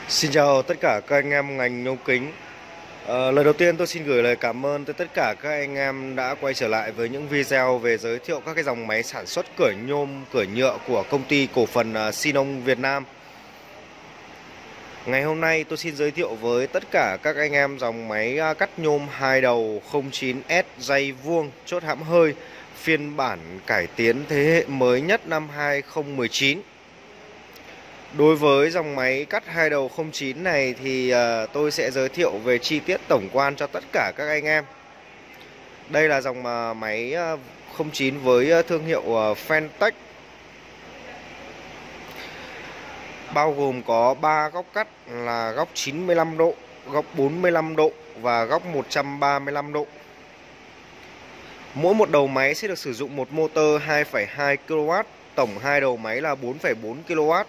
Xin chào tất cả các anh em ngành nhôm kính. Lời đầu tiên tôi xin gửi lời cảm ơn tới tất cả các anh em đã quay trở lại với những video về giới thiệu các cái dòng máy sản xuất cửa nhôm, cửa nhựa của công ty cổ phần Sinong Việt Nam. Ngày hôm nay tôi xin giới thiệu với tất cả các anh em dòng máy cắt nhôm hai đầu 09S dây vuông chốt hãm hơi phiên bản cải tiến thế hệ mới nhất năm 2019. Đối với dòng máy cắt hai đầu 09 này thì tôi sẽ giới thiệu về chi tiết tổng quan cho tất cả các anh em. Đây là dòng máy 09 với thương hiệu Fentech. Bao gồm có 3 góc cắt là góc 95 độ, góc 45 độ và góc 135 độ. Mỗi một đầu máy sẽ được sử dụng một motor 2,2 kW, tổng hai đầu máy là 4,4 kW.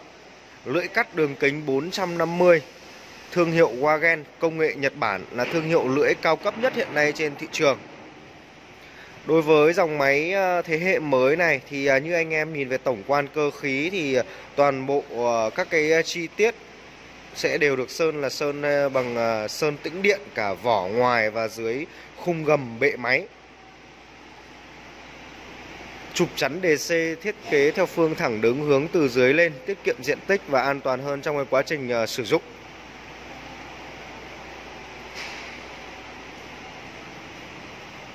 Lưỡi cắt đường kính 450. Thương hiệu Wagen, công nghệ Nhật Bản, là thương hiệu lưỡi cao cấp nhất hiện nay trên thị trường. Đối với dòng máy thế hệ mới này thì như anh em nhìn về tổng quan cơ khí thì toàn bộ các cái chi tiết sẽ đều được sơn là sơn bằng sơn tĩnh điện cả vỏ ngoài và dưới khung gầm bệ máy. Trục chắn DC thiết kế theo phương thẳng đứng hướng từ dưới lên, tiết kiệm diện tích và an toàn hơn trong cái quá trình sử dụng.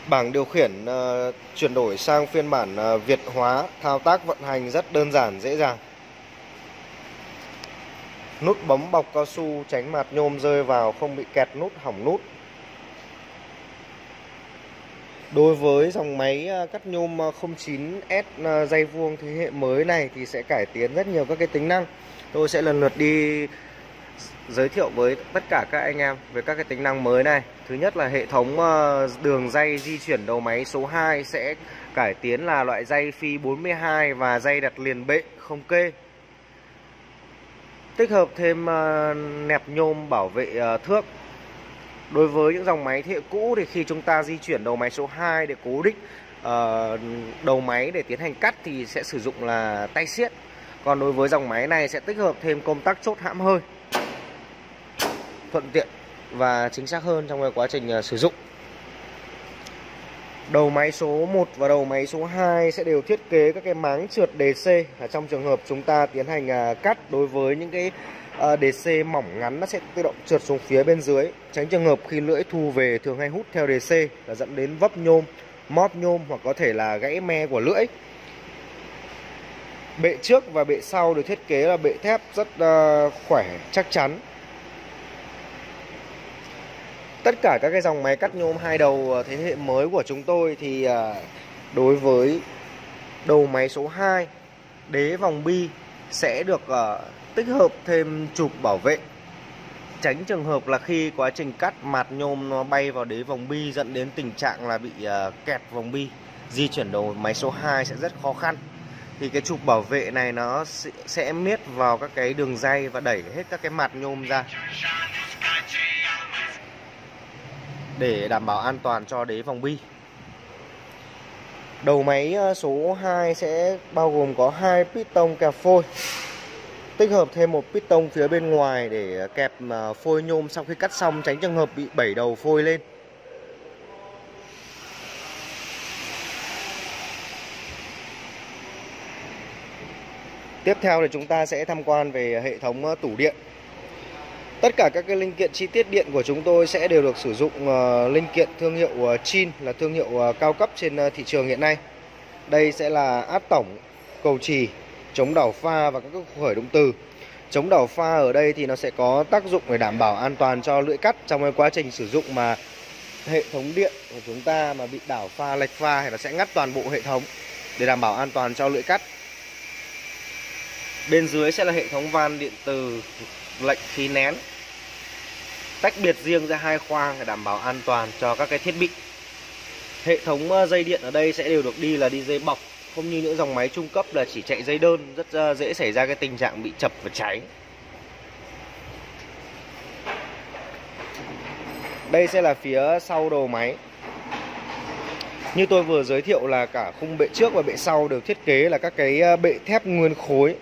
Bảng điều khiển chuyển đổi sang phiên bản Việt hóa, thao tác vận hành rất đơn giản dễ dàng. Nút bấm bọc cao su tránh mạt nhôm rơi vào, không bị kẹt nút, hỏng nút. Đối với dòng máy cắt nhôm 09S dây vuông thế hệ mới này thì sẽ cải tiến rất nhiều các cái tính năng. Tôi sẽ lần lượt đi giới thiệu với tất cả các anh em về các cái tính năng mới này. Thứ nhất là hệ thống đường dây di chuyển đầu máy số 2 sẽ cải tiến là loại dây phi 42 và dây đặt liền bệ không kê. Tích hợp thêm nẹp nhôm bảo vệ thước. Đối với những dòng máy thế hệ cũ thì khi chúng ta di chuyển đầu máy số 2 để cố định đầu máy để tiến hành cắt thì sẽ sử dụng là tay siết. Còn đối với dòng máy này sẽ tích hợp thêm công tắc chốt hãm hơi, thuận tiện và chính xác hơn trong quá trình sử dụng. Đầu máy số 1 và đầu máy số 2 sẽ đều thiết kế các cái máng trượt DC. Trong trường hợp chúng ta tiến hành cắt, đối với những cái DC mỏng ngắn nó sẽ tự động trượt xuống phía bên dưới, tránh trường hợp khi lưỡi thu về thường hay hút theo DC là dẫn đến vấp nhôm, móp nhôm hoặc có thể là gãy me của lưỡi. Bệ trước và bệ sau được thiết kế là bệ thép rất khỏe, chắc chắn. Tất cả các cái dòng máy cắt nhôm hai đầu thế hệ mới của chúng tôi thì đối với đầu máy số 2, đế vòng bi sẽ được tích hợp thêm trục bảo vệ, tránh trường hợp là khi quá trình cắt mạt nhôm nó bay vào đế vòng bi dẫn đến tình trạng là bị kẹt vòng bi. Di chuyển đầu máy số 2 sẽ rất khó khăn. Thì cái trục bảo vệ này nó sẽ miết vào các cái đường dây và đẩy hết các cái mạt nhôm ra để đảm bảo an toàn cho đế vòng bi. Đầu máy số 2 sẽ bao gồm có 2 piston kẹp phôi, tích hợp thêm một piston phía bên ngoài để kẹp phôi nhôm sau khi cắt xong, tránh trường hợp bị bẩy đầu phôi lên. Tiếp theo thì chúng ta sẽ tham quan về hệ thống tủ điện. Tất cả các cái linh kiện chi tiết điện của chúng tôi sẽ đều được sử dụng linh kiện thương hiệu Chin, là thương hiệu cao cấp trên thị trường hiện nay. Đây sẽ là át tổng, cầu chì, chống đảo pha và các khởi động từ. Chống đảo pha ở đây thì nó sẽ có tác dụng để đảm bảo an toàn cho lưỡi cắt trong cái quá trình sử dụng mà hệ thống điện của chúng ta mà bị đảo pha, lệch pha thì nó sẽ ngắt toàn bộ hệ thống để đảm bảo an toàn cho lưỡi cắt. Bên dưới sẽ là hệ thống van điện từ lệnh khí nén, tách biệt riêng ra hai khoang để đảm bảo an toàn cho các cái thiết bị. Hệ thống dây điện ở đây sẽ đều được đi là đi dây bọc, không như những dòng máy trung cấp là chỉ chạy dây đơn, rất dễ xảy ra cái tình trạng bị chập và cháy. Đây sẽ là phía sau đầu máy. Như tôi vừa giới thiệu là cả khung bệ trước và bệ sau đều thiết kế là các cái bệ thép nguyên khối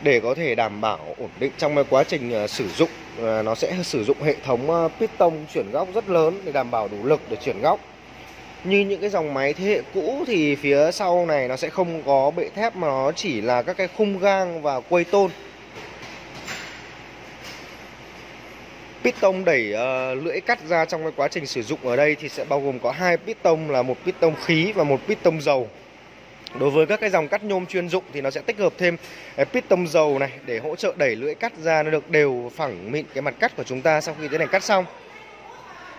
để có thể đảm bảo ổn định trong cái quá trình sử dụng. Nó sẽ sử dụng hệ thống piston chuyển góc rất lớn để đảm bảo đủ lực để chuyển góc. Như những cái dòng máy thế hệ cũ thì phía sau này nó sẽ không có bệ thép mà nó chỉ là các cái khung gang và quây tôn. Piston đẩy lưỡi cắt ra trong cái quá trình sử dụng ở đây thì sẽ bao gồm có 2 piston, là một piston khí và một piston dầu. Đối với các cái dòng cắt nhôm chuyên dụng thì nó sẽ tích hợp thêm cái piston dầu này để hỗ trợ đẩy lưỡi cắt ra nó được đều phẳng mịn cái mặt cắt của chúng ta sau khi tiến hành cắt xong.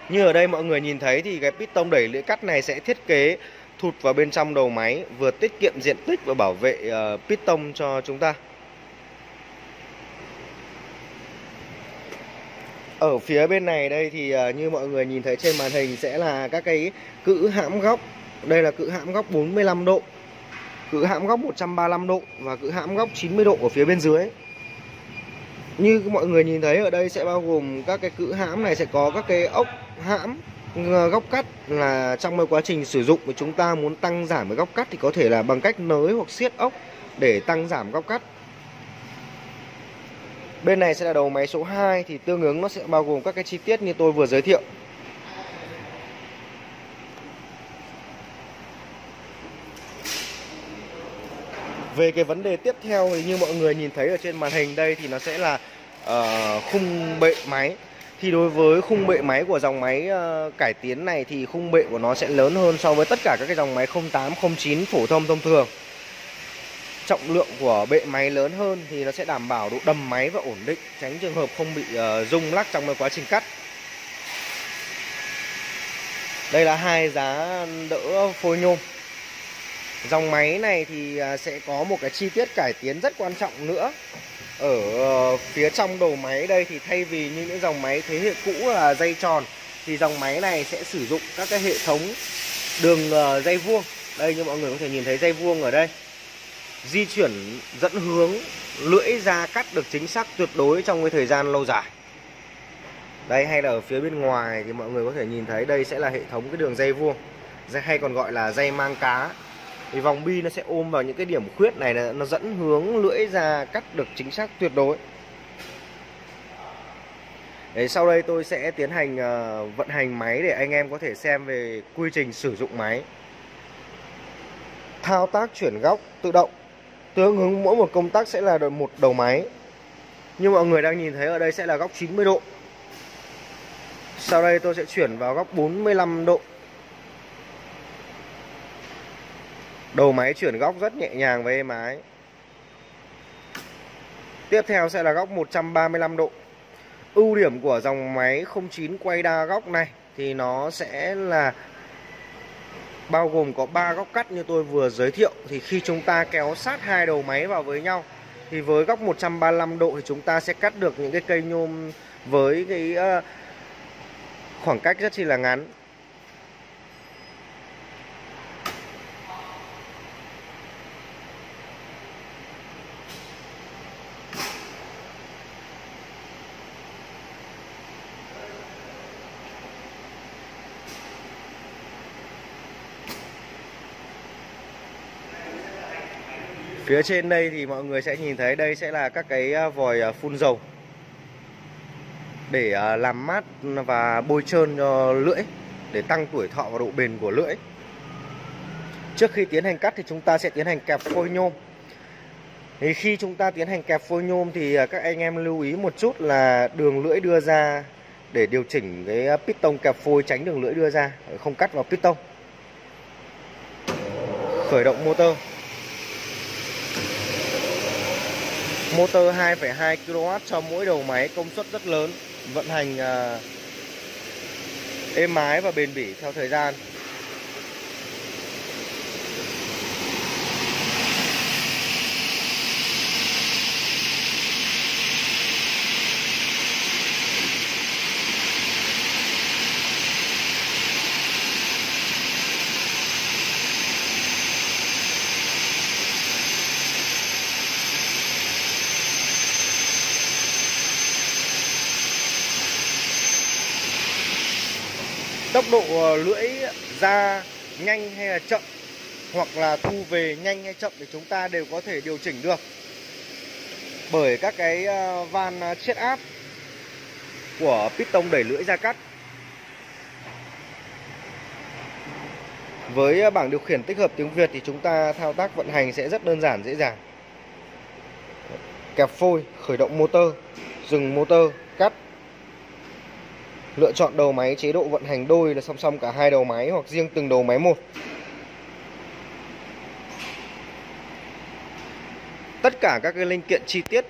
Như ở đây mọi người nhìn thấy thì cái piston đẩy lưỡi cắt này sẽ thiết kế thụt vào bên trong đầu máy, vừa tiết kiệm diện tích và bảo vệ piston cho chúng ta. Ở phía bên này đây thì như mọi người nhìn thấy trên màn hình sẽ là các cái cữ hãm góc. Đây là cữ hãm góc 45 độ, cữ hãm góc 135 độ và cữ hãm góc 90 độ ở phía bên dưới. Như mọi người nhìn thấy ở đây sẽ bao gồm các cái cữ hãm này sẽ có các cái ốc hãm góc cắt, là trong cái quá trình sử dụng mà chúng ta muốn tăng giảm cái góc cắt thì có thể là bằng cách nới hoặc siết ốc để tăng giảm góc cắt. Bên này sẽ là đầu máy số 2 thì tương ứng nó sẽ bao gồm các cái chi tiết như tôi vừa giới thiệu. Về cái vấn đề tiếp theo thì như mọi người nhìn thấy ở trên màn hình đây thì nó sẽ là khung bệ máy. Thì đối với khung bệ máy của dòng máy cải tiến này thì khung bệ của nó sẽ lớn hơn so với tất cả các cái dòng máy 08, 09 phổ thông thông thường. Trọng lượng của bệ máy lớn hơn thì nó sẽ đảm bảo độ đầm máy và ổn định, tránh trường hợp không bị rung lắc trong cái quá trình cắt. Đây là hai giá đỡ phôi nhôm. Dòng máy này thì sẽ có một cái chi tiết cải tiến rất quan trọng nữa. Ở phía trong đầu máy đây thì thay vì như những dòng máy thế hệ cũ là dây tròn thì dòng máy này sẽ sử dụng các cái hệ thống đường dây vuông. Đây như mọi người có thể nhìn thấy dây vuông ở đây. Di chuyển dẫn hướng lưỡi ra cắt được chính xác tuyệt đối trong cái thời gian lâu dài. Đây, hay là ở phía bên ngoài thì mọi người có thể nhìn thấy đây sẽ là hệ thống cái đường dây vuông, hay còn gọi là dây mang cá. Thì vòng bi nó sẽ ôm vào những cái điểm khuyết này, nó dẫn hướng lưỡi ra cắt được chính xác tuyệt đối. Đấy, sau đây tôi sẽ tiến hành vận hành máy để anh em có thể xem về quy trình sử dụng máy. Thao tác chuyển góc tự động, tương ứng mỗi một công tắc sẽ là một đầu máy. Như mọi người đang nhìn thấy ở đây sẽ là góc 90 độ. Sau đây tôi sẽ chuyển vào góc 45 độ. Đầu máy chuyển góc rất nhẹ nhàng và êm ái. Tiếp theo sẽ là góc 135 độ. Ưu điểm của dòng máy 09 quay đa góc này thì nó sẽ là bao gồm có 3 góc cắt như tôi vừa giới thiệu. Thì khi chúng ta kéo sát hai đầu máy vào với nhau thì với góc 135 độ thì chúng ta sẽ cắt được những cái cây nhôm với cái khoảng cách rất chi là ngắn. Phía trên đây thì mọi người sẽ nhìn thấy đây sẽ là các cái vòi phun dầu để làm mát và bôi trơn cho lưỡi để tăng tuổi thọ và độ bền của lưỡi. Trước khi tiến hành cắt thì chúng ta sẽ tiến hành kẹp phôi nhôm. Thì khi chúng ta tiến hành kẹp phôi nhôm thì các anh em lưu ý một chút là đường lưỡi đưa ra để điều chỉnh cái piston kẹp phôi, tránh đường lưỡi đưa ra, không cắt vào piston. Khởi động motor. Motor 2,2 kW cho mỗi đầu máy, công suất rất lớn, vận hành êm ái và bền bỉ theo thời gian. tốc độ lưỡi ra nhanh hay là chậm, hoặc là thu về nhanh hay chậm thì chúng ta đều có thể điều chỉnh được bởi các cái van chiết áp của piston đẩy lưỡi ra cắt. Với bảng điều khiển tích hợp tiếng Việt thì chúng ta thao tác vận hành sẽ rất đơn giản dễ dàng. Kẹp phôi, khởi động motor, dừng motor, cắt. Lựa chọn đầu máy chế độ vận hành đôi là song song cả hai đầu máy hoặc riêng từng đầu máy một. Tất cả các cái linh kiện chi tiết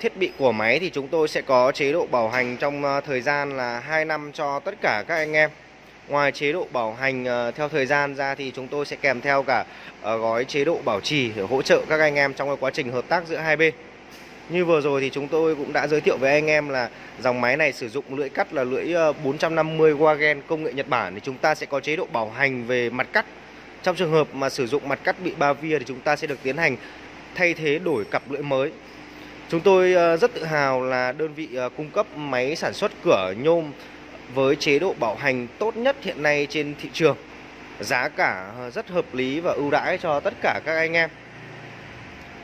thiết bị của máy thì chúng tôi sẽ có chế độ bảo hành trong thời gian là 2 năm cho tất cả các anh em. Ngoài chế độ bảo hành theo thời gian ra thì chúng tôi sẽ kèm theo cả gói chế độ bảo trì để hỗ trợ các anh em trong cái quá trình hợp tác giữa hai bên. Như vừa rồi thì chúng tôi cũng đã giới thiệu với anh em là dòng máy này sử dụng lưỡi cắt là lưỡi 450 Wagen công nghệ Nhật Bản, thì chúng ta sẽ có chế độ bảo hành về mặt cắt. Trong trường hợp mà sử dụng mặt cắt bị ba via thì chúng ta sẽ được tiến hành thay thế đổi cặp lưỡi mới. Chúng tôi rất tự hào là đơn vị cung cấp máy sản xuất cửa nhôm với chế độ bảo hành tốt nhất hiện nay trên thị trường. Giá cả rất hợp lý và ưu đãi cho tất cả các anh em.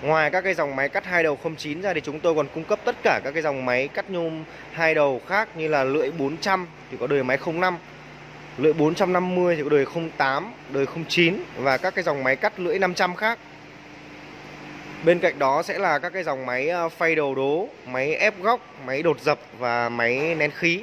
Ngoài các cái dòng máy cắt hai đầu 09 ra thì chúng tôi còn cung cấp tất cả các cái dòng máy cắt nhôm hai đầu khác, như là lưỡi 400 thì có đời máy 05, lưỡi 450 thì có đời 08, đời 09 và các cái dòng máy cắt lưỡi 500 khác. Bên cạnh đó sẽ là các cái dòng máy phay đầu đố, máy ép góc, máy đột dập và máy nén khí.